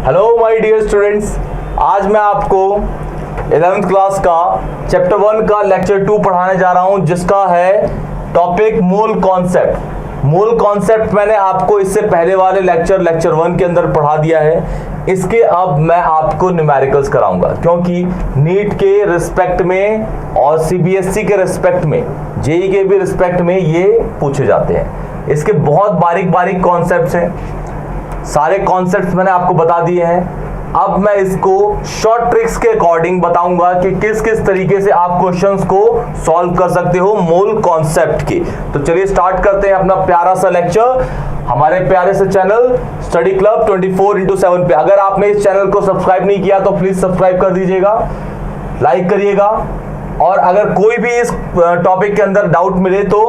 Hello my dear students, आज मैं आपको 11th क्लास का चैप्टर 1 का लेक्चर 2 पढ़ाने जा रहा हूं, जिसका है topic mole concept. Mole concept मैंने आपको इससे पहले वाले लेक्चर 1 के अंदर पढ़ा दिया है। इसके अब मैं आपको न्यूमेरिकल्स कराऊंगा, क्योंकि नीट के रिस्पेक्ट में और सीबीएसई के रिस्पेक्ट में, जेई के भी रिस्पेक्ट में ये पूछे जाते हैं। इसके बहुत बारीक बारीक कॉन्सेप्ट्स हैं, सारे कॉन्सेप्ट्स मैंने आपको बता दिए हैं। अब मैं इसको शॉर्ट ट्रिक्स के अकॉर्डिंग बताऊंगा कि किस किस तरीके से आप क्वेश्चंस को सॉल्व कर सकते हो मोल कॉन्सेप्ट के। तो चलिए स्टार्ट करते हैं अपना प्यारा सा लेक्चर हमारे प्यारे से चैनल स्टडी क्लब 24x7 पे। अगर आपने इस चैनल को सब्सक्राइब नहीं किया तो प्लीज सब्सक्राइब कर दीजिएगा, लाइक करिएगा, और अगर कोई भी इस टॉपिक के अंदर डाउट मिले तो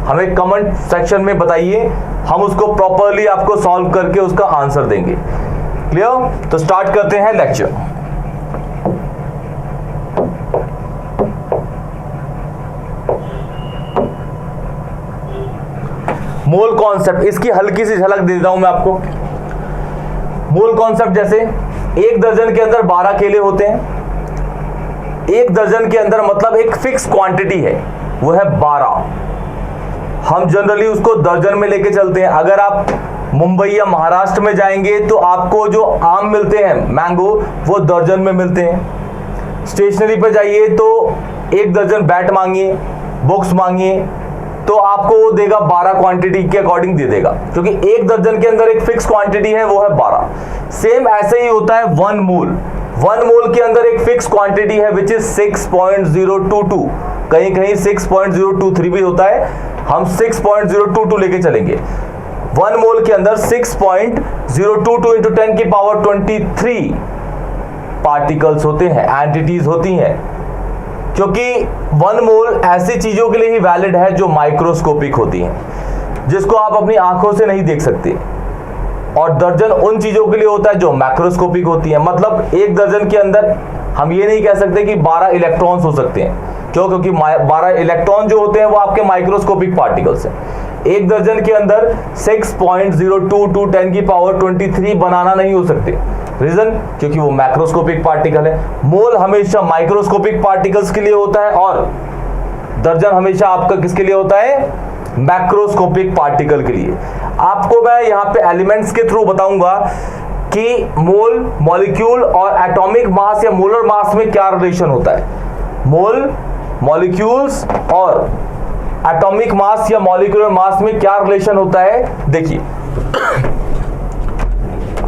हमें कमेंट सेक्शन में बताइए, हम उसको प्रॉपरली आपको सॉल्व करके उसका आंसर देंगे। क्लियर? तो स्टार्ट करते हैं लेक्चर। मोल कॉन्सेप्ट, इसकी हल्की सी झलक दे देता हूं मैं आपको। मोल कॉन्सेप्ट जैसे एक दर्जन के अंदर 12 केले होते हैं। एक दर्जन के अंदर मतलब एक फिक्स क्वांटिटी है, वो है 12। हम जनरली उसको दर्जन में लेके चलते हैं। अगर आप मुंबई या महाराष्ट्र में जाएंगे तो आपको जो आम मिलते हैं मैंगो, वो दर्जन में मिलते हैं। स्टेशनरी पे जाइए तो एक दर्जन बैट मांगिए, बुक्स मांगिए, तो आपको वो देगा 12 क्वांटिटी के अकॉर्डिंग दे देगा, क्योंकि एक दर्जन के अंदर एक फिक्स क्वांटिटी है, वो है 12। सेम ऐसे ही होता है 1 मोल। 1 मोल के अंदर एक फिक्स क्वांटिटी है विच इज 6.022, कहीं कहीं 6.023 भी होता है। हम 6.022 लेके चलेंगे। 1 मोल के अंदर 6.022 इंटू 10 की पावर 23 पार्टिकल्स होते हैं, एंटिटीज होती हैं, क्योंकि 1 मोल ऐसी चीजों के लिए ही वैलिड है जो माइक्रोस्कोपिक होती हैं, जिसको आप अपनी आंखों से नहीं देख सकते। और दर्जन उन चीजों के लिए होता है जो मैक्रोस्कोपिक होती है। मतलब एक दर्जन के अंदर हम ये नहीं कह सकते कि 12 इलेक्ट्रॉन्स हो सकते हैं, क्यों? क्योंकि 12 इलेक्ट्रॉन जो होते हैं वो आपके माइक्रोस्कोपिक पार्टिकल्स हैं। एक दर्जन के अंदर 6.022 10 की पावर 23 बनाना नहीं हो सकते। रीजन? क्योंकि वो मैक्रोस्कोपिक पार्टिकल है। मोल हमेशा माइक्रोस्कोपिक पार्टिकल्स के लिए होता है, और दर्जन हमेशा आपका किसके लिए होता है? मैक्रोस्कोपिक पार्टिकल के लिए। आपको मैं यहाँ पे एलिमेंट्स के थ्रू बताऊंगा कि मोल, मॉलिक्यूल और एटॉमिक मास या मोलर मास में क्या रिलेशन होता है। मोल, मॉलिक्यूल्स और एटॉमिक मास या मॉलिक्यूलर मास में क्या रिलेशन होता है, देखिए।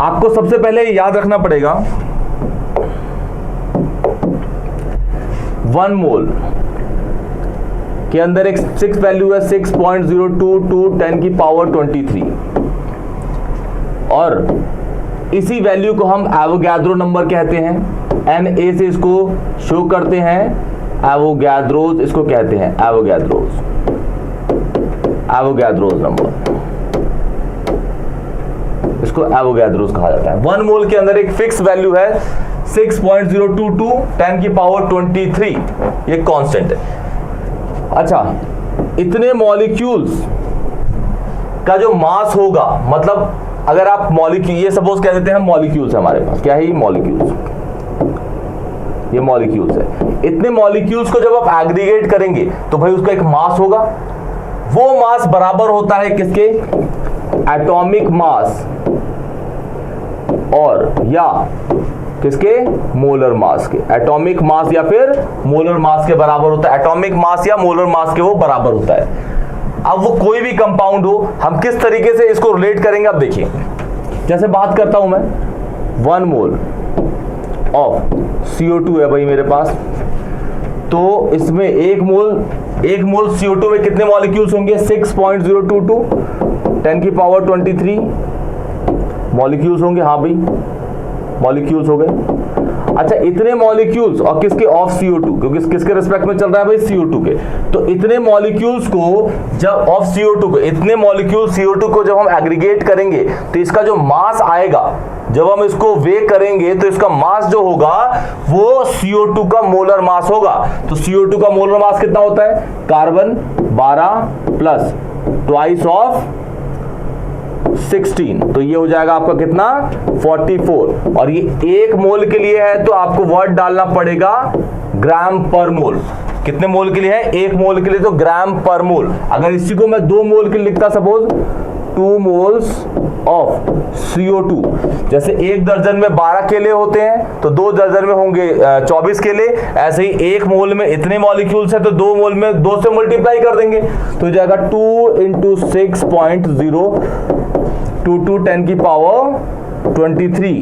आपको सबसे पहले याद रखना पड़ेगा 1 मोल के अंदर एक 6 वैल्यू है, 6.022 10 की पावर 23, और इसी वैल्यू को हम एवोगैड्रो नंबर कहते हैं। Na से इसको शो करते हैं, एवोगैड्रोज इसको कहते हैं, एवोगैड्रोज नंबर, इसको एवोगैड्रोज कहा जाता है। 1 मोल के अंदर एक फिक्स वैल्यू है 6.022 10 की पावर 23, ये कांस्टेंट है। अच्छा, इतने मॉलिक्यूल्स का जो मास होगा, मतलब अगर आप मॉलिक्यूल, ये सपोज कह देते हैं मॉलिक्यूल्स है हमारे पास, क्या है ये? मॉलिक्यूल्स, ये मॉलिक्यूल्स है। इतने मॉलिक्यूल्स को जब आप एग्रीगेट करेंगे तो भाई उसका एक मास होगा। वो मास बराबर होता है किसके? एटॉमिक मास और या किसके? मोलर मास के। एटॉमिक मास या फिर मोलर मास के बराबर होता है। एटॉमिक मास या मोलर मास के वो बराबर होता है। अब वो कोई भी कंपाउंड हो, हम किस तरीके से इसको रिलेट करेंगे, अब देखिए। जैसे बात करता हूं मैं 1 मोल ऑफ CO2 है भाई मेरे पास, तो इसमें एक मोल CO2 में कितने मॉलिक्यूल्स होंगे? 6.022 10 की पावर 23 मॉलिक्यूल्स होंगे। हाँ भाई, मॉलिक्यूल्स हो गए। अच्छा, इतने मॉलिक्यूल्स और किसके? ऑफ CO2, क्योंकि किसके रिस्पेक्ट में चल रहा है भाई? CO2 के। तो इतने मॉलिक्यूल्स को जब ऑफ CO2 को, इतने मॉलिक्यूल CO2 को जब हम एग्रीगेट करेंगे तो इसका जो मास आएगा, जब हम इसको वे करेंगे तो इसका मास जो होगा वो CO2 का मोलर मास होगा। तो CO2 का मोलर मास कितना होता है? कार्बन 12 प्लस ट्वाइस ऑफ 16, तो ये हो जाएगा आपका कितना 44, और ये 1 मोल के लिए है तो आपको वर्ड डालना पड़ेगा ग्राम पर मोल। कितने मोल के लिए है? 1 मोल के लिए तो ग्राम पर मोल। अगर इसी को मैं 2 मोल के लिए लिखता, सपोज 2 मोल्स ऑफ CO2, जैसे 1 दर्जन में 12 केले होते हैं तो 2 दर्जन में होंगे 24 केले, ऐसे ही 1 मोल में इतने मॉलिक्यूल्स है तो 2 मोल में 2 से मल्टीप्लाई कर देंगे तो हो जाएगा 2 × 6.0 2 × 10 की पावर 23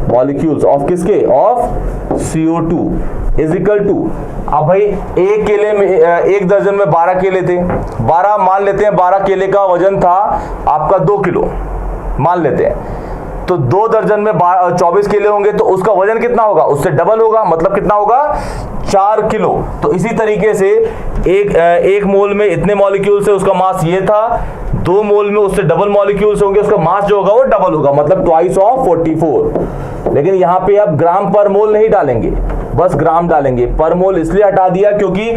मॉलिक्यूल्स ऑफ किसके? Of CO2 is equal to, अब भाई 1 केले में 1 दर्जन में 12 केले थे, 12 मान लेते हैं, 12 केले का वजन था आपका 2 किलो मान लेते हैं, तो 2 दर्जन में 24 केले होंगे तो उसका वजन कितना होगा? उससे डबल होगा, मतलब कितना होगा? 4 किलो। तो इसी तरीके से एक मोल में इतने मॉलिक्यूल्स है, उसका मास ये था, 2 मोल में उससे डबल मॉलिक्यूल्स होंगे, उसका मास जो होगा वो डबल होगा, मतलब ट्वाइस ऑफ 44। लेकिन यहाँ पे आप ग्राम पर मोल नहीं डालेंगे, बस ग्राम डालेंगे। पर मोल इसलिए हटा दिया क्योंकि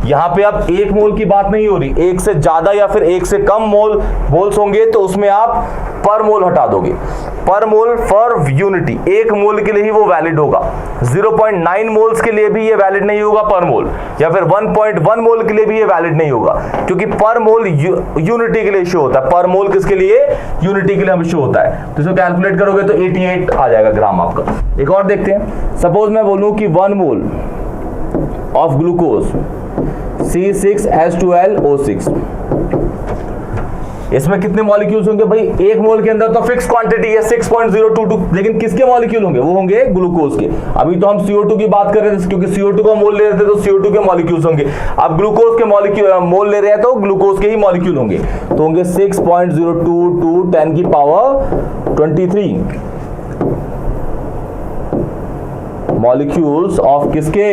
यहाँ पे आप 1 मोल की बात नहीं हो रही, 1 से ज्यादा या फिर 1 से कम मोल्स होंगे तो उसमें आप पर मोल हटा दोगे। पर मोल फॉर यूनिटी, 1 मोल के लिए ही वो वैलिड होगा, 0.9 मोल्स के लिए भी ये वैलिड नहीं होगा पर मोल, या फिर 1.1 मोल के लिए भी ये वैलिड नहीं होगा, क्योंकि पर मोल यूनिटी के लिए शो होता है। पर मोल किसके लिए? यूनिटी के लिए हम शो होता है। तो इसको कैलकुलेट करोगे तो 88 आ जाएगा ग्राम आपका। एक और देखते हैं, सपोज मैं बोलूं कि 1 मोल ऑफ ग्लूकोज C6H12O6, इसमें कितने मॉलिक्यूल्स होंगे भाई? 1 मोल के अंदर तो फिक्स क्वांटिटी है 6.022, लेकिन किसके मॉलिक्यूल होंगे? वो होंगे ग्लूकोज के। अभी तो हम CO2 की बात कर रहे थे, क्योंकि CO2 का मोल ले रहे थे तो CO2 के मॉलिक्यूल्स होंगे। अब ग्लूकोज के मॉलिक्यूल मोल ले रहे हैं तो ग्लूकोज के ही मॉलिक्यूल होंगे, तो होंगे 6.022 10 की पावर 23 मॉलिक्यूल्स ऑफ किसके?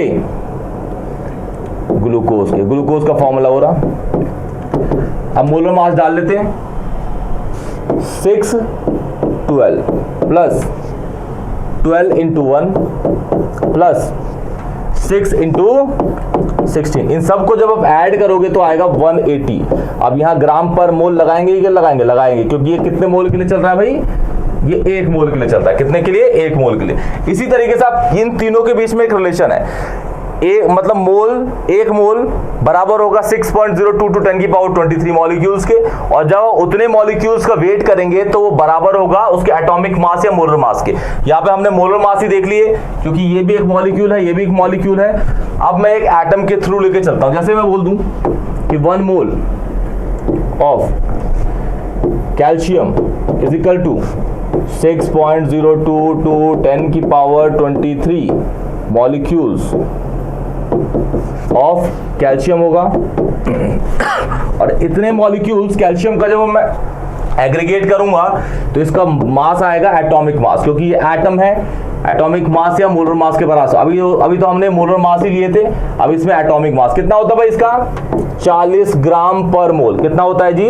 ग्लूकोज के। ग्लूकोज का फॉर्मूला हो रहा, अब मोलर मास डाल लेते हैं, 612 प्लस 12 × 1 प्लस 6 × 16, इन सबको जब आप ऐड करोगे तो आएगा 180। अब यहां ग्राम पर मोल लगाएंगे क्या? लगाएंगे, क्योंकि ये कितने मोल के लिए चल रहा है भाई? ये 1 मोल के लिए चल रहा है। कितने के लिए? 1 मोल के लिए। इसी तरीके से आप इन तीनों के बीच में एक रिलेशन है, मतलब मोल 1 मोल बराबर होगा 6.022 10 की पावर 23 मॉलिक्यूल्स के, और जब उतने मॉलिक्यूल्स का वेट करेंगे तो वो बराबर होगा उसके एटॉमिक मास या मोलर मास के। यहाँ पे हमने मोलर मास ही देख लिए, क्योंकि ये भी एक मॉलिक्यूल है, ये भी एक मॉलिक्यूल है। अब मैं एक एटम के थ्रू लेके चलता हूं, जैसे मैं बोल दूं कि 1 mole of calcium is equal to 6.022 10 की पावर 23 मॉलिक्यूल्स ऑफ कैल्शियम होगा, और इतने मॉलिक्यूल्स कैल्शियम का जब मैं एग्रीगेट करूंगा तो इसका मास आएगा एटॉमिक मास, क्योंकि ये एटम है, एटॉमिक मास या मोलर मास के बराबर। अभी तो हमने मोलर मास ही लिए थे, अब इसमें एटॉमिक मास कितना होता है भाई? इसका 40 ग्राम पर मोल। कितना होता है जी?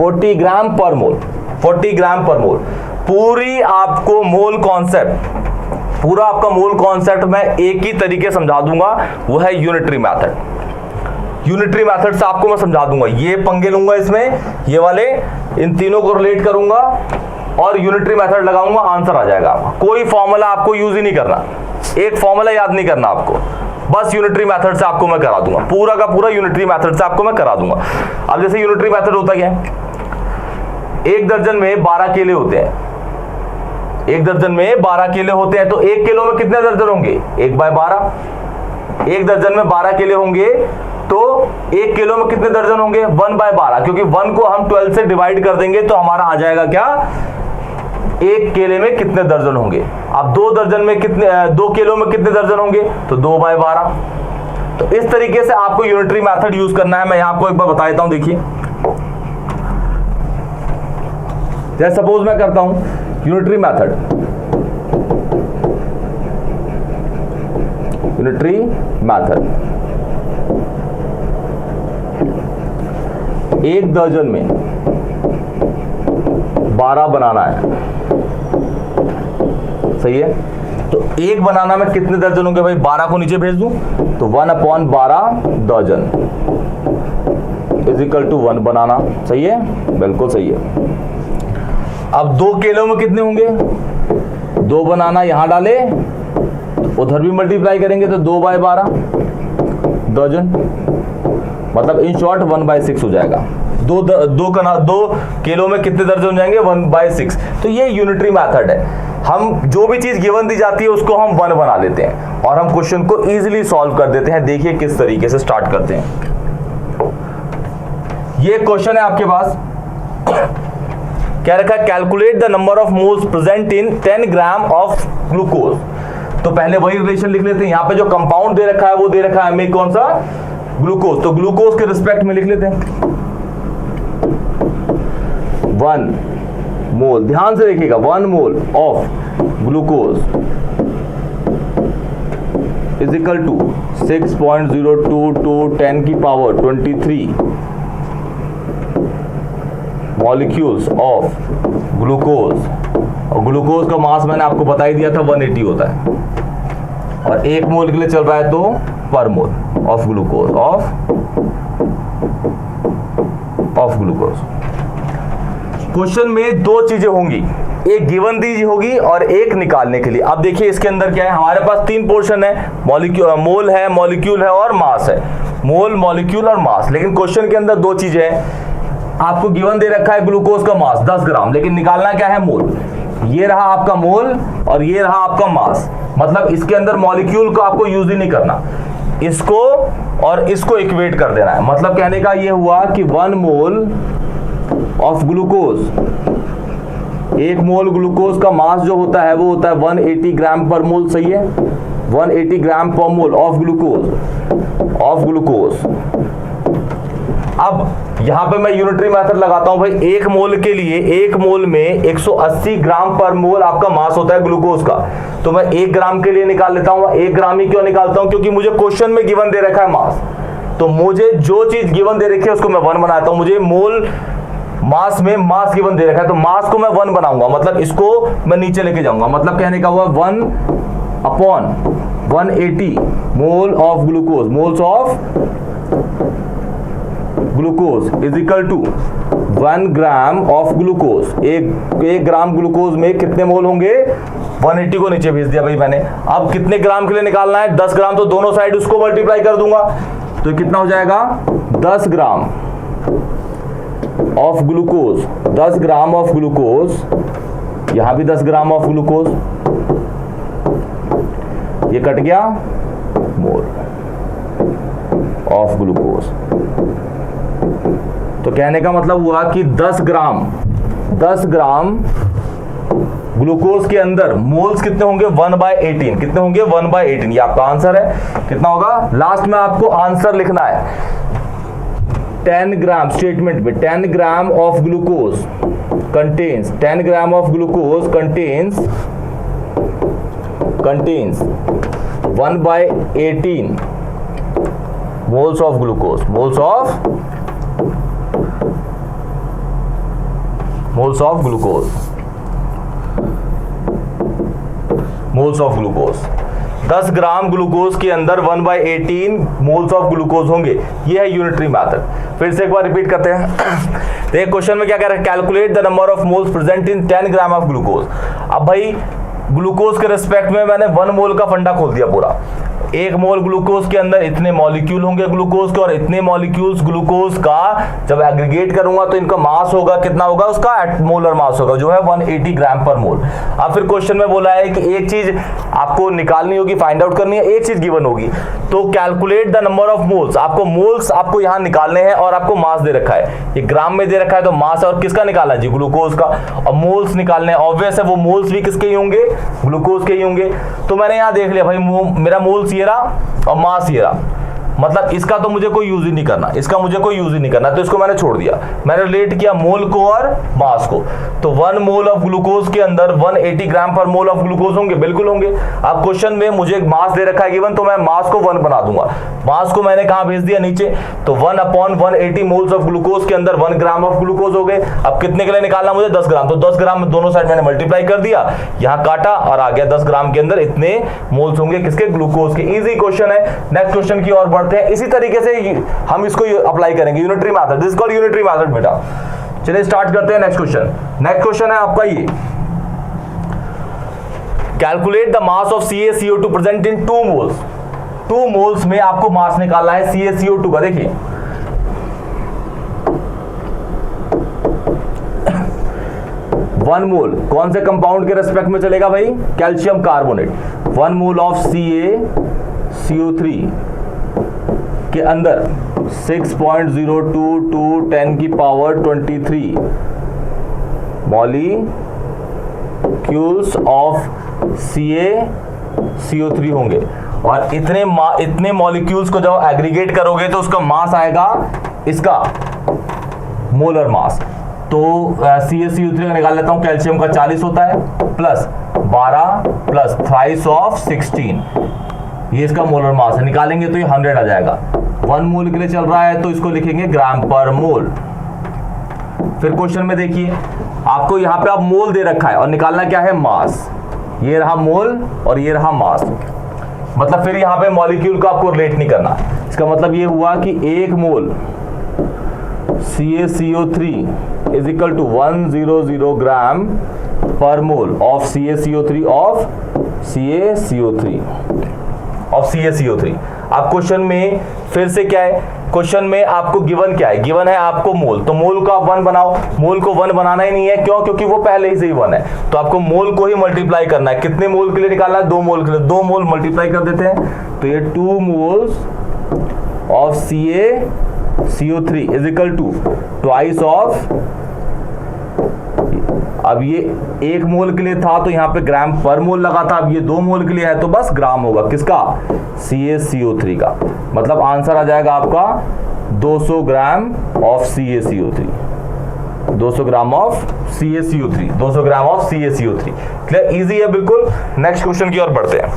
40 ग्राम पर मोल। 40 ग्राम पर मोल। पूरी आपको मोल कॉन्सेप्ट, पूरा आपका मोल कॉन्सेप्ट मैं एक ही तरीके समझा दूंगा, वो है यूनिटरी मेथड। यूनिटरी मेथड से आपको मैं समझा दूंगा, ये पंगे लूंगा इसमें, ये वाले इन तीनों को रिलेट करूंगा और यूनिटरी मेथड लगाऊंगा, आंसर आ जाएगा आपका। कोई फॉर्मूला आपको यूज ही नहीं करना, एक फॉर्मूला याद नहीं करना आपको, बस यूनिटरी मेथड से आपको मैं करा दूंगा, पूरा का पूरा यूनिटरी मेथड से आपको मैं करा दूंगा। अब जैसे यूनिटरी मेथड होता क्या है, 1 दर्जन में 12 केले होते हैं, 1 दर्जन में 12 केले होते हैं, तो 1 किलो में कितने दर्जन होंगे? 1/12। 1 दर्जन में 12 केले होंगे तो 1 किलो में कितने दर्जन होंगे? 1/12, क्योंकि 1 को हम 12 से डिवाइड कर देंगे तो हमारा आ जाएगा क्या? 1 केले में कितने दर्जन होंगे। अब 2 दर्जन में कितने, 2 किलो में कितने दर्जन होंगे? तो 2/12। तो इस तरीके से आपको यूनिटरी मेथड यूज करना है। मैं यहां आपको एक बार बता देता हूं, देखिए जैसे सपोज मैं करता हूं यूनिटरी मेथड, यूनिटरी मेथड 1 दर्जन में 12 बनाना है, सही है। तो 1 बनाना में कितने दर्जन होंगे भाई? 12 को नीचे भेज दूं तो 1/12 दर्जन, इज इक्वल टू 1 बनाना। सही है, बिल्कुल सही है। अब 2 किलो में कितने होंगे, 2 बनाना, यहां डाले, उधर भी मल्टीप्लाई करेंगे तो 2/12 दर्जन, मतलब इन शॉर्ट 1/6 हो जाएगा। 2 किलो में कितने दर्जन हो जाएंगे, 1/6। तो ये यूनिटरी मेथड है। हम जो भी चीज गिवन दी जाती है उसको हम 1 बना लेते हैं और हम क्वेश्चन को इजीली सॉल्व कर देते हैं। देखिए किस तरीके से स्टार्ट करते हैं। ये क्वेश्चन है आपके पास, क्या रखा है, calculate the number of moles present in 10 gram of glucose. तो पहले वही रिलेशन लिख लेते हैं। यहां पे जो कंपाउंड दे रखा है वो दे रखा है हमें कौन सा, ग्लूकोज। तो ग्लूकोज के रिस्पेक्ट में लिख लेते हैं 1 मोल, ध्यान से देखिएगा, 1 mole of glucose is equal to 6.022 10 की पावर 23 मॉलिक्यूल्स ऑफ ग्लूकोज। और ग्लूकोज का मास मैंने आपको बता ही दिया था 180 होता है, और 1 मोल के लिए चल रहा है तो पर mole of glucose, of glucose. Question में 2 चीजें होंगी, एक गिवन दी होगी और एक निकालने के लिए। अब देखिए इसके अंदर क्या है, हमारे पास 3 पोर्शन है, मोल है, मॉलिक्यूल है और मास है। मोल, मॉलिक्यूल और मास। लेकिन क्वेश्चन के अंदर 2 चीजें हैं। आपको गिवन दे रखा है ग्लूकोज का मास 10 ग्राम, लेकिन निकालना क्या है, मोल। ये रहा आपका मोल और ये रहा आपका मास। मतलब इसके अंदर मॉलिक्यूल को आपको यूज ही नहीं करना, इसको और इसको इक्वेट कर देना है। मतलब कहने का ये हुआ कि 1 mole of glucose, 1 mole glucose का मास जो होता है वो होता है 180 ग्राम पर मोल। सही है, 180 ग्राम पर मोल ऑफ ग्लूकोज। अब यहां पे मैं यूनिटरी मेथड लगाता हूं भाई। 1 मोल के लिए, 1 मोल में 180 ग्राम पर मोल आपका मास होता है ग्लूकोज का। तो मैं 1 ग्राम के लिए निकाल लेता हूं। 1 ग्राम ही क्यों निकालता हूं, क्योंकि मुझे क्वेश्चन में गिवन दे रखा है मास। तो मुझे जो चीज गिवन दे रखी है उसको मैं 1 बनाता हूं। मुझे मोल मास में मास गिवन दे रखा है तो मास को मैं 1 बनाऊंगा, मतलब इसको मैं नीचे लेके जाऊंगा। मतलब कहने का हुआ 1/180 mole of glucose, moles of glucose is equal to 1 gram of glucose. एक ग्राम ग्लूकोज में कितने मोल होंगे, 180 को नीचे भेज दिया भाई मैंने। अब कितने ग्राम के लिए निकालना है, 10 ग्राम, तो दोनों साइड उसको मल्टीप्लाई कर दूंगा तो कितना हो जाएगा, 10 ग्राम of glucose. 10 gram of glucose, यहां भी 10 ग्राम ऑफ ग्लूकोज, ये कट गया, मोल ऑफ ग्लूकोज। तो कहने का मतलब हुआ कि 10 ग्राम ग्लूकोज के अंदर मोल्स कितने होंगे, 1/18। कितने होंगे, 1/18। ये आपका आंसर है। कितना होगा, लास्ट में आपको आंसर लिखना है। 10 ग्राम स्टेटमेंट में 10 ग्राम of glucose contains 10 gram of glucose contains 1/18 moles of glucose, moles of glucose. 10 gram glucose के अंदर 1/18 मोल्स ऑफ ग्लूकोज होंगे। ये है यूनिटरी मेथड। फिर से एक बार रिपीट करते हैं। तो एक क्वेश्चन में क्या कह रहा है, calculate the number of moles present in 10 gram of glucose. अब भाई ग्लूकोज के रिस्पेक्ट में मैंने 1 मोल का फंडा खोल दिया पूरा। 1 मोल ग्लूकोज के अंदर इतने मॉलिक्यूल होंगे ग्लूकोज के, और इतने मॉलिक्यूल्स ग्लूकोज का जब एग्रीगेट करूंगा तो इनका मास होगा, कितना होगा, उसका मोलर मास होगा जो है 180 ग्राम पर मोल। अब फिर क्वेश्चन में बोला है कि एक चीज आपको निकालनी होगी, फाइंड आउट करनी है, एक चीज गिवन होगी। तो calculate the number of moles, आपको मोल्स आपको यहां निकालने हैं और आपको मास दे रखा है, ये ग्राम में दे रखा है तो मास और किसका निकालना है जी, ग्लूकोज का। और मोल्स निकालने हैं, ऑब्वियस है वो मोल्स भी किसके ही होंगे, ग्लूकोज के ही होंगे। तो मैंने यहां देख लिया भाई मेरा मोल्स ये रहा और मास ये रहा, मतलब इसका तो मुझे कोई यूज ही नहीं करना, इसका मुझे कोई यूज ही नहीं करना, तो इसको मैंने छोड़ दिया। मैंने रिलेट किया मोल को और मास को। तो 1 मोल ऑफ ग्लूकोज के अंदर 180 ग्राम पर मोल ऑफ ग्लूकोज होंगे, बिल्कुल होंगे। अब क्वेश्चन में मुझे मास दे रखा है गिवन, तो मैं मास को 1 बना दूंगा। मास को मैंने कहां भेज दिया, नीचे। तो 1/180 मोल्स ऑफ ग्लूकोज के अंदर 1 ग्राम ऑफ ग्लूकोज हो गए। अब कितने के लिए निकालना मुझे, 10 ग्राम। तो 10 ग्राम दोनों साइड मैंने मल्टीप्लाई कर दिया, यहां काटा और आ गया 10 ग्राम के अंदर इतने मोल्स होंगे किसके, ग्लूकोज के। इजी क्वेश्चन है। नेक्स्ट क्वेश्चन की ओर बढ़ पढ़ते हैं, इसी तरीके से हम इसको अप्लाई करेंगे, unitary method, this is called unitary method बेटा। चलिए स्टार्ट करते हैं नेक्स्ट क्वेश्चन। नेक्स्ट क्वेश्चन है आपका ये, calculate the mass of CaCO2 present in 2 moles. 2 moles में आपको मास निकालना है CaCO2 का। देखिए 1 मोल कौन से कंपाउंड के रेस्पेक्ट में चलेगा भाई? Calcium carbonate. 1 mole of CaCO3 के अंदर 6.022 10 की पावर 23 मॉलिक्यूल्स ऑफ CaCO3 होंगे, और इतने मॉलिक्यूल्स को जब एग्रीगेट करोगे तो उसका मास आएगा, इसका मोलर मास। तो CaCO3 का निकाल लेता हूं, कैल्शियम का 40 होता है, प्लस 12 प्लस थ्राइस ऑफ 16, ये इसका मोलर मास है। निकालेंगे तो ये 100 आ जाएगा। 1 मोल के लिए चल रहा है तो इसको लिखेंगे ग्राम पर मोल। फिर क्वेश्चन में देखिए, आपको यहां पे आप मोल दे रखा है और निकालना क्या है? मास। ये रहा मोल और ये रहा मास। मतलब फिर यहां पे मॉलिक्यूल को आपको रिलेट नहीं करना। इसका मतलब ये हुआ कि 1 मोल CaCO3 इज इक्वल टू 100 ग्राम पर mole of CaCO3 of CaCO3। अब क्वेश्चन में फिर से क्या है? क्वेश्चन में आपको गिवन क्या है? गिवन है आपको मोल, तो मोल को आप 1 बनाओ। मोल को 1 बनाना ही नहीं है, क्यों? क्योंकि वो पहले ही से ही 1 है, तो आपको मोल को ही मल्टीप्लाई करना है। कितने मोल के लिए निकालना है? 2 मोल के लिए। 2 मोल मल्टीप्लाई कर देते हैं, तो ये 2 moles of CaCO3 is equal to twice of, अब ये 1 मोल के लिए था तो यहाँ पे ग्राम पर मोल लगा था, अब ये 2 मोल के लिए है तो बस ग्राम होगा। किसका? CaCO3 का। मतलब आंसर आ जाएगा आपका 200 gram of CaCO3। 200 gram of CaCO3। 200 gram of CaCO3। Clear? Easy है बिल्कुल। नेक्स्ट क्वेश्चन की ओर बढ़ते हैं।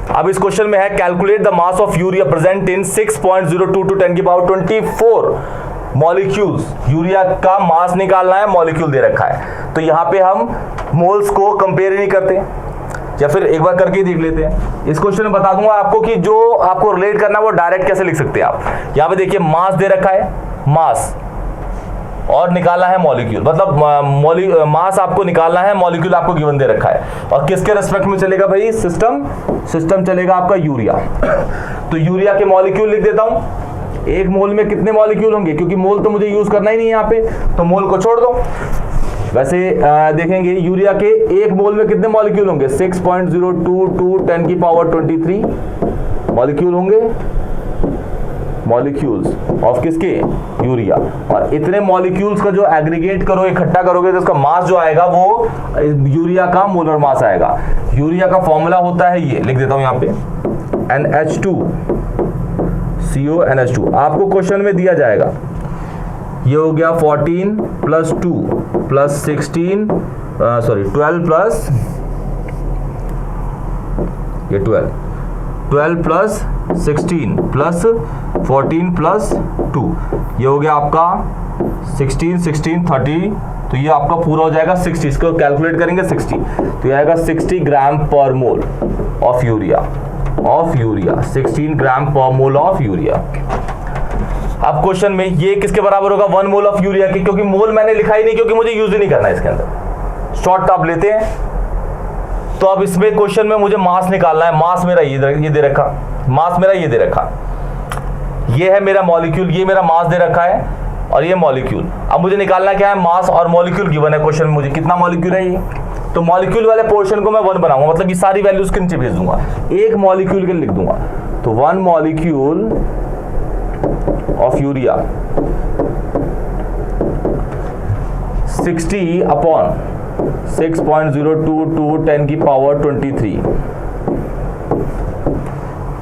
अब इस क्वेश्चन में है, calculate the mass of urea present in 6.022 10 की पावर 24 मॉलिक्यूल्स। यूरिया का मास निकालना है, मॉलिक्यूल दे रखा है, तो यहां पे हम मोल्स को कंपेयर ही नहीं करते, या फिर एक बार करके ही देख लेते हैं। इस क्वेश्चन में बता दूंगा आपको कि जो आपको रिलेट करना है वो डायरेक्ट कैसे लिख सकते हैं आप। यहां पे देखिए मास दे रखा है, मास, और निकालना है मॉलिक्यूल। मतलब मास आपको निकालना है, मॉलिक्यूल आपको गिवन दे रखा है, और किसके रेस्पेक्ट में चलेगा भाई? सिस्टम चलेगा आपका यूरिया। तो यूरिया के मॉलिक्यूल लिख देता हूं। 1 मोल में कितने मॉलिक्यूल होंगे? क्योंकि मोल तो मुझे यूज करना ही नहीं है यहाँ पे, तो मोल को छोड़ दो। वैसे देखेंगे यूरिया के 1 मोल में कितने मॉलिक्यूल होंगे? 6.022 10 की पावर 23 मॉलिक्यूल होंगे, मॉलिक्यूल्स ऑफ किसके? यूरिया। और इतने मॉलिक्यूल्स का जो एग्रीगेट करोगे, इकट्ठा करोगे, तो उसका मास जो आएगा वो यूरिया का मोलर मास आएगा। यूरिया का फॉर्मूला होता है, ये लिख देता हूं यहां पे, NH2CO NH2। आपको क्वेश्चन में दिया जाएगा, ये हो गया 14 प्लस 2 प्लस 16 12 प्लस, ये 12 प्लस 16 प्लस 14 प्लस 2, ये हो गया आपका 16 30, तो ये आपका पूरा हो जाएगा 60। इसको कैलकुलेट करेंगे 60, तो ये आएगा 60 ग्राम पर मोल ऑफ यूरिया 16 ग्राम पर मोल ऑफ यूरिया। अब क्वेश्चन में ये किसके बराबर होगा? 1 मोल ऑफ यूरिया की, क्योंकि मोल मैंने लिखा ही नहीं, क्योंकि मुझे यूज ही नहीं करना है इसके अंदर। शॉर्ट टॉप लेते हैं। तो अब इसमें क्वेश्चन में मुझे मास निकालना है। मास मेरा ये दे रखा, मास मेरा ये दे रखा, ये है मेरा मॉलिक्यूल, ये मेरा मास दे रखा है, और ये मॉलिक्यूल। अब मुझे निकालना क्या है? मास और मॉलिक्यूल गिवन है क्वेश्चन में मुझे, कितना मॉलिक्यूल है ये, तो मॉलिक्यूल वाले पोर्शन को मैं 1 बनाऊंगा, मतलब ये सारी वैल्यूज के नीचे भेज दूंगा, 1 मॉलिक्यूल के लिख दूंगा। तो 1 मॉलिक्यूल ऑफ यूरिया 60 अपॉन 6.022 10 की पावर 23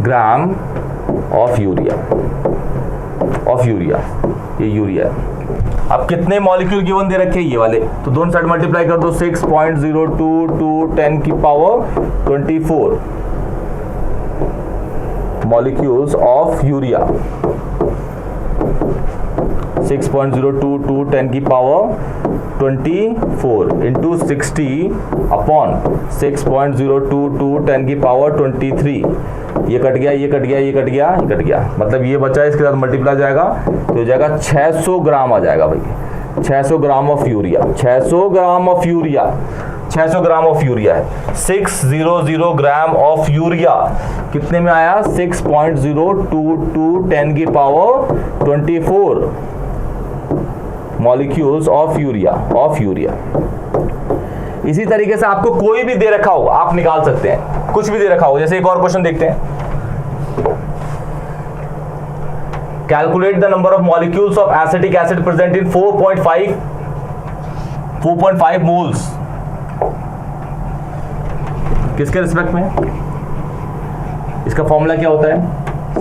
ग्राम ऑफ यूरिया, ये यूरिया। अब कितने मॉलिक्यूल गिवन दे रखे ये वाले, तो दोनों साइड मल्टीप्लाई कर दो, 6.022 10 की पावर 24 मॉलिक्यूल्स ऑफ यूरिया, 6.022 10 की पावर 24 इंटू 60 अपॉन 6.022 10 की पावर 23। ये कट गया, ये कट गया, ये कट गया, ये कट गया, मतलब ये बचा, इसके साथ मल्टीप्लाई जाएगा तो हो जाएगा 600 ग्राम आ जाएगा भाई। 600 gram of urea, 600 gram of urea, 600 gram of urea है। 600 ग्राम ऑफ यूरिया कितने में आया? 6.022 10 की पावर 24 मॉलिक्यूल्स ऑफ यूरिया। इसी तरीके से आपको कोई भी दे रखा हो आप निकाल सकते हैं, कुछ भी दे रखा हो। जैसे एक और क्वेश्चन देखते हैं, calculate the number of molecules of acetic acid present in 4.5 moles. किसके रिस्पेक्ट में? इसका फॉर्मूला क्या होता है?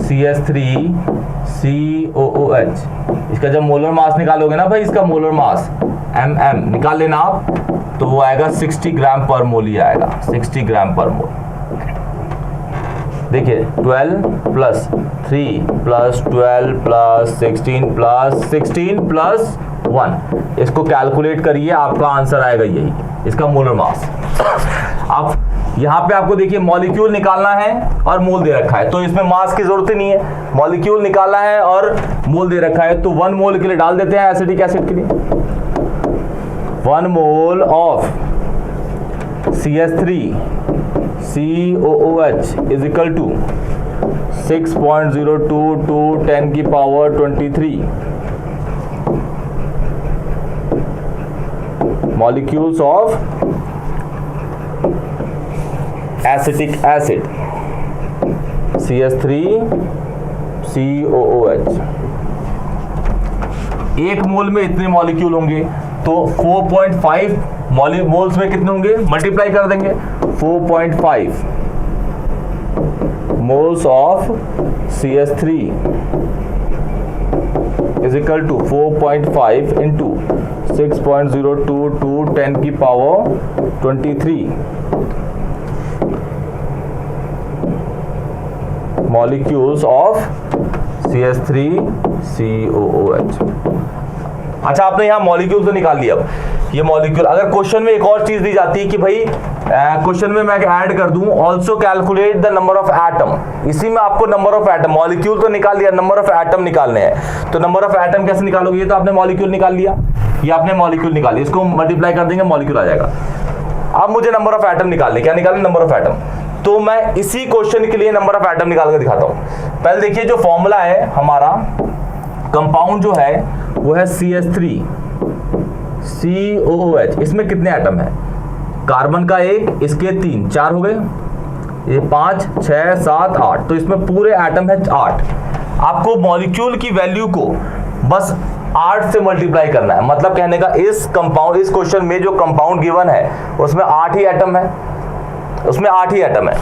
CH3COOH। इसका जब मोलर मास निकालोगे ना भाई, इसका मोलर मास mm निकाल लेना आप, तो वो आएगा 60 ग्राम पर मोल ही आएगा, 60 ग्राम पर मोल। देखिए 12 प्लस 3 प्लस 12 प्लस 16 प्लस 1, इसको कैलकुलेट करिए, आपका आंसर आएगा यही, इसका मोलर मास। अब यहाँ पे आपको देखिए मॉलिक्यूल निकालना है और मोल दे रखा है, तो इसमें मास की जरूरत ही नहीं है। मॉलिक्यूल निकालना है और मोल दे रखा है, तो 1 मोल के लिए डाल देते हैं एसिटिक एसिड के लिए। 1 mole of CH3COOH is equal to 6.022 10 की power 23 molecules of acetic acid CH3COOH। एक मोल में इतने मॉलिक्यूल होंगे, तो 4.5 मोल्स में कितने होंगे? मल्टीप्लाई कर देंगे, 4.5 moles of CH3 is equal to 4.5 into 6.022 10 की पावर 23 मॉलिक्यूल्स ऑफ CH3COOH। अच्छा, आपने यहाँ मॉलिक्यूल तो निकाल लिया। अब ये मॉलिक्यूल, अगर क्वेश्चन में एक और चीज दी जाती है कि भाई क्वेश्चन में मैं ऐड कर दूं also calculate the number of atom, इसी में आपको नंबर ऑफ एटम, मॉलिक्यूल तो निकाल लिया, नंबर ऑफ एटम निकालने हैं, तो नंबर ऑफ एटम कैसे निकालोगे? ये तो आपने मॉलिक्यूल निकाल लिया, ये आपने मॉलिक्यूल निकाल लिया, इसको मल्टीप्लाई कर देंगे, मॉलिक्यूल आ जाएगा। अब मुझे नंबर ऑफ एटम निकालने, क्या निकालने? Number of atom. तो मैं इसी क्वेश्चन के लिए नंबर ऑफ एटम निकाल कर दिखाता हूं। पहले देखिए, जो फॉर्मूला है हमारा, कंपाउंड जो है वो है CH3COOH। इसमें कितने एटम है? कार्बन का 1, इसके 3, 4 हो गए, ये 5 6 7 8, तो इसमें पूरे एटम है 8। आपको मॉलिक्यूल की वैल्यू को बस 8 से मल्टीप्लाई करना है, मतलब कहने का इस कंपाउंड, इस क्वेश्चन में जो कंपाउंड गिवन है उसमें 8 ही एटम है, उसमें 8 ही एटम है।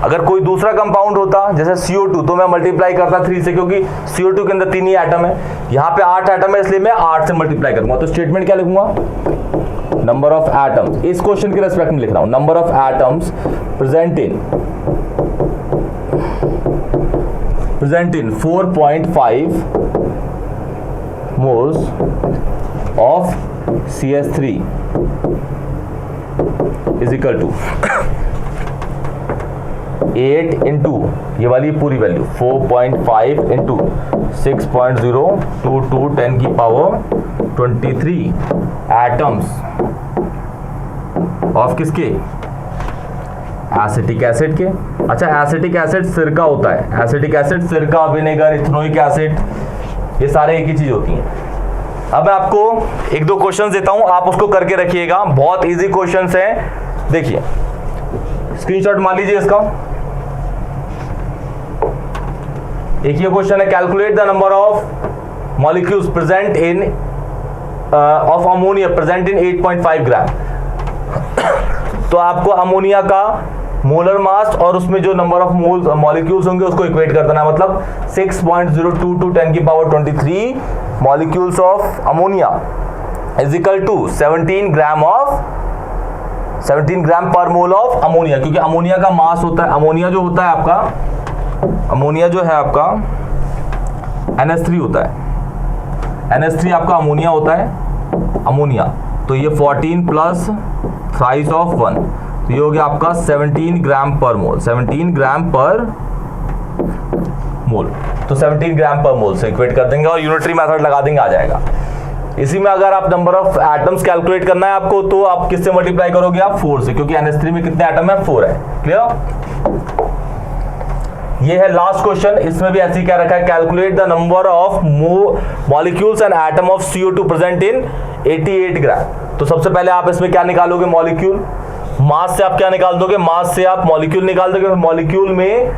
अगर कोई दूसरा कंपाउंड होता जैसे CO2, तो मैं मल्टीप्लाई करता 3 से, क्योंकि CO2 के अंदर 3 ही एटम है, यहाँ पे 8 एटम है, इसलिए मैं 8 से मल्टीप्लाई करूंगा। तो स्टेटमेंट क्या लिखूंगा? नंबर ऑफ एटम्स, इस क्वेश्चन के रेस्पेक्ट में लिख रहा हूं, number of atoms present in 4.5 moles of CH3 is equal to 8 into ये वाली पूरी वैल्यू 4.5 इंटू 6.022 10 की पावर 23 एटम्स ऑफ किसके? एसिटिक एसिड के। अच्छा, एसिटिक एसिड सिरका होता है, एसिटिक एसिड सिरका, विनेगर, इथेनोइक एसिड, ये सारे एक ही चीज होती हैं। अब मैं आपको 1-2 क्वेश्चन देता हूं, आप उसको करके रखिएगा, बहुत इजी क्वेश्चंस हैं। देखिए, स्क्रीनशॉट मान लीजिए इसका। एक ये क्वेश्चन है, calculate the number of molecules present in of ammonia present in 8.5 ग्राम। तो आपको अमोनिया का मोलर मास और उसमें जो नंबर ऑफ मोल्स मॉलिक्यूल्स होंगे उसको इक्वेट कर देना, मतलब 6.022 10 की power 23 molecules of ammonia is equal to 17 gram पर मोल ऑफ अमोनिया, क्योंकि अमोनिया का मास होता है, अमोनिया जो होता है आपका, अमोनिया जो है आपका NH3 होता है, NH3 आपका अमोनिया होता है, अमोनिया, तो ये 14 प्लस थ्राइस ऑफ 1, तो ये हो गया आपका 17 ग्राम पर मोल, 17 ग्राम पर मोल, तो 17 ग्राम पर मोल से इक्वेट कर देंगे और यूनिटरी मेथड लगा देंगे, आ जाएगा। इसी में अगर आप नंबर ऑफ एटम्स कैलकुलेट करना है आपको, तो आप किससे मल्टीप्लाई करोगे, आप 4 से, क्योंकि NH3 में कितने एटम है, 4 है। क्लियर? ये है लास्ट क्वेश्चन, इसमें भी ऐसे ही क्या रखा है, calculate the number of molecules and atom of CO2 present in 88 ग्राम। तो सबसे पहले आप इसमें क्या निकालोगे, मॉलिक्यूल, मास से आप क्या निकाल दोगे, मास से आप मॉलिक्यूल निकाल दोगे, मॉलिक्यूल में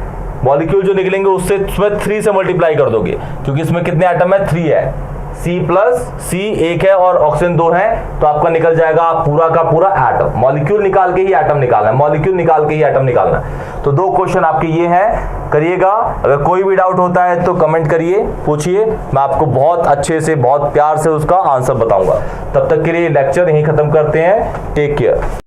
मॉलिक्यूल जो निकलेंगे उससे उसमें 3 से मल्टीप्लाई कर दोगे, क्योंकि इसमें कितने एटम है, 3 है, C प्लस C 1 है और ऑक्सीजन 2 है, तो आपका निकल जाएगा पूरा का पूरा एटम। मॉलिक्यूल निकाल के ही एटम निकालना है, मॉलिक्यूल निकाल के ही एटम निकालना है। तो 2 क्वेश्चन आपके ये हैं, करिएगा। अगर कोई भी डाउट होता है तो कमेंट करिए, पूछिए, मैं आपको बहुत अच्छे से, बहुत प्यार से उसका आंसर बताऊंगा। तब तक के लिए लेक्चर यहीं खत्म करते हैं। Take care.